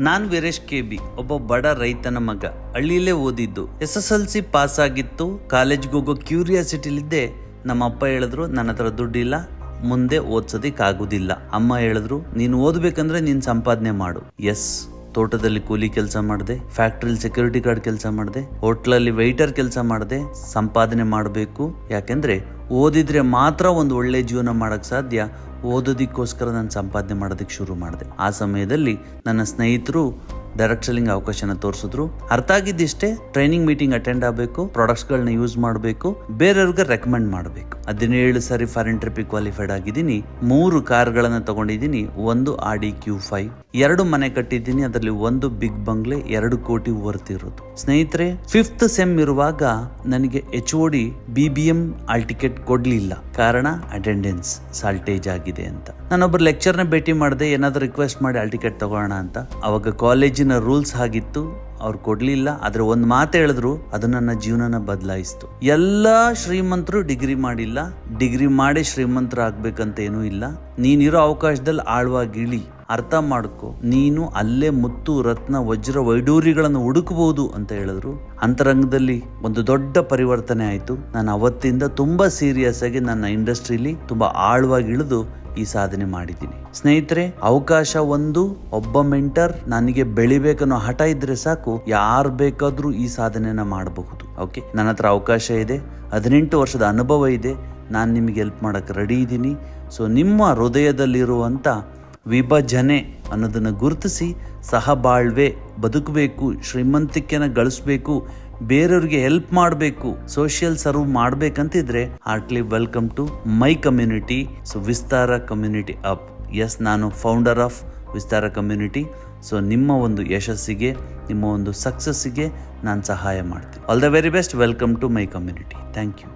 ನಾನ್ Veeresh KB, ಒಬ್ಬ ಬಡ ರೈತನ ಮಗ. ಹಳ್ಳಿಯಲ್ಲೇ ಓದಿದ್ದು. SSLC ಪಾಸ್ ಆಗಿತ್ತು. ಕಾಲೇಜ್ಗೆ ಹೋಗೋ ಕ್ಯೂರಿಯಾಸಿಟಿಲಿದ್ದೆ. ನಮ್ಮ ಅಪ್ಪ ಹೇಳಿದ್ರು ನನ್ನ ಹತ್ರ ದುಡ್ಡಿಲ್ಲ, ಮುಂದೆ ಓದ್ಸೋದಿಕ್ಕಾಗೋದಿಲ್ಲ. ಅಮ್ಮ ಹೇಳಿದ್ರು ನೀನು ಓದ್ಬೇಕಂದ್ರೆ ನೀನ್ ಸಂಪಾದನೆ ಮಾಡು. ಎಸ್, ತೋಟದಲ್ಲಿ ಕೂಲಿ ಕೆಲಸ ಮಾಡಿದೆ, ಫ್ಯಾಕ್ಟ್ರಿಲಿ ಸೆಕ್ಯೂರಿಟಿ ಗಾರ್ಡ್ ಕೆಲಸ ಮಾಡಿದೆ, ಹೋಟ್ಲಲ್ಲಿ ವೆಯ್ಟರ್ ಕೆಲಸ ಮಾಡಿದೆ. ಸಂಪಾದನೆ ಮಾಡಬೇಕು, ಯಾಕೆಂದ್ರೆ ಓದಿದ್ರೆ ಮಾತ್ರ ಒಂದು ಒಳ್ಳೆ ಜೀವನ ಮಾಡಕ್ ಸಾಧ್ಯ. ಓದೋದಕ್ಕೋಸ್ಕರ ನಾನು ಸಂಪಾದನೆ ಮಾಡೋದಕ್ಕೆ ಶುರು ಮಾಡಿದೆ. ಆ ಸಮಯದಲ್ಲಿ ನನ್ನ ಸ್ನೇಹಿತರು ಡೈರೆಕ್ಟ್ ಸೆಲ್ಲಿಂಗ್ ಅವಕಾಶನ ತೋರಿಸಿದ್ರು. ಅರ್ಥ ಆಗಿದ್ದಿಷ್ಟೇ, ಟ್ರೈನಿಂಗ್ ಮೀಟಿಂಗ್ ಅಟೆಂಡ್ ಆಗಬೇಕು, ಪ್ರಾಡಕ್ಟ್ಸ್ಗಳನ್ನ ಯೂಸ್ ಮಾಡಬೇಕು, ಬೇರೆಯವ್ರಿಗೆ ರೆಕಮೆಂಡ್ ಮಾಡಬೇಕು. 17 ಸಾರಿ ಫಾರಿನ್ ಟ್ರಿಪಿಗೆ ಕ್ವಾಲಿಫೈಡ್ ಆಗಿದ್ದೀನಿ. 3 ಕಾರ್ಗಳನ್ನ ತಗೊಂಡಿದ್ದೀನಿ. 1 Audi Q5, 2 ಮನೆ ಕಟ್ಟಿದ್ದೀನಿ. ಅದರಲ್ಲಿ 1 ಬಿಗ್ ಬಂಗ್ಲೆ, 2 ಕೋಟಿ ವರ್ತ್ ಇರೋದು. ಸ್ನೇಹಿತರೆ, 5th ಸೆಮ್ ಇರುವಾಗ ನನಗೆ HOD BBM ಆಲ್ ಟಿಕೆಟ್ ಕೊಡ್ಲಿಲ್ಲ. ಕಾರಣ ಅಟೆಂಡೆನ್ಸ್ ಸಾಲ್ಟೇಜ್ ಆಗಿದೆ ಅಂತ. ನಾನೊಬ್ಬರು ಲೆಕ್ಚರ್ನ ಭೇಟಿ ಮಾಡಿದೆ, ಏನಾದ್ರು ರಿಕ್ವೆಸ್ಟ್ ಮಾಡಿ ಆಲ್ ಟಿಕೆಟ್ ತಗೋಣ ಅಂತ. ಅವಾಗ ಕಾಲೇಜಿನ ರೂಲ್ಸ್ ಆಗಿತ್ತು, ಅವ್ರು ಕೊಡ್ಲಿಲ್ಲ. ಆದ್ರೆ ಒಂದ್ ಮಾತು ಹೇಳಿದ್ರು, ಅದು ನನ್ನ ಜೀವನನ ಬದಲಾಯಿಸ್ತು. ಎಲ್ಲಾ ಶ್ರೀಮಂತರು ಡಿಗ್ರಿ ಮಾಡಿಲ್ಲ, ಡಿಗ್ರಿ ಮಾಡಿ ಶ್ರೀಮಂತರ ಆಗ್ಬೇಕಂತ ಏನೂ ಇಲ್ಲ. ನೀನಿರೋ ಅವಕಾಶದಲ್ಲಿ ಆಳವಾಗಿ ಇಳಿ, ಅರ್ಥ ಮಾಡ್ಕೊ, ನೀನು ಅಲ್ಲೇ ಮುತ್ತು ರತ್ನ ವಜ್ರ ವೈಡೂರಿಗಳನ್ನು ಹುಡುಕಬಹುದು ಅಂತ ಹೇಳಿದ್ರು. ಅಂತರಂಗದಲ್ಲಿ ಒಂದು ದೊಡ್ಡ ಪರಿವರ್ತನೆ ಆಯ್ತು. ನಾನು ಅವತ್ತಿಂದ ತುಂಬಾ ಸೀರಿಯಸ್ ಆಗಿ ನನ್ನ ಇಂಡಸ್ಟ್ರಿಲಿ ತುಂಬಾ ಆಳವಾಗಿ ಇಳಿದು ಈ ಸಾಧನೆ ಮಾಡಿದ್ದೀನಿ. ಸ್ನೇಹಿತರೆ, ಅವಕಾಶ ಒಂದು, ಒಬ್ಬ ಮೆಂಟರ್, ನನಗೆ ಬೆಳಿಬೇಕನ್ನೋ ಹಠ ಇದ್ರೆ ಸಾಕು, ಯಾರು ಬೇಕಾದ್ರೂ ಈ ಸಾಧನೆನ ಮಾಡಬಹುದು. ಓಕೆ, ನನ್ನ ಹತ್ರ ಅವಕಾಶ ಇದೆ, 18 ವರ್ಷದ ಅನುಭವ ಇದೆ, ನಾನು ನಿಮಗೆ ಹೆಲ್ಪ್ ಮಾಡಕ್ಕೆ ರೆಡಿ ಇದ್ದೀನಿ. ಸೊ ನಿಮ್ಮ ಹೃದಯದಲ್ಲಿರುವಂಥ ವಿಭಜನೆ ಅನ್ನೋದನ್ನು ಗುರುತಿಸಿ ಸಹಬಾಳ್ವೆ ಬದುಕಬೇಕು, ಶ್ರೀಮಂತಿಕೆನ ಗಳಿಸ್ಬೇಕು, ಬೇರೆಯವ್ರಿಗೆ ಹೆಲ್ಪ್ ಮಾಡಬೇಕು, ಸೋಷಿಯಲ್ ಸರ್ವ್ ಮಾಡ್ಬೇಕಂತಿದ್ರೆ heartly welcome to my community. So Vistara community up. Yes, ನಾನು founder of Vistara community. So ನಿಮ್ಮ ಒಂದು ಯಶಸ್ಸಿಗೆ, ನಿಮ್ಮ ಒಂದು ಸಕ್ಸಸ್ಸಿಗೆ ನಾನು ಸಹಾಯ ಮಾಡ್ತೀನಿ. All the very best. Welcome to my community. Thank you.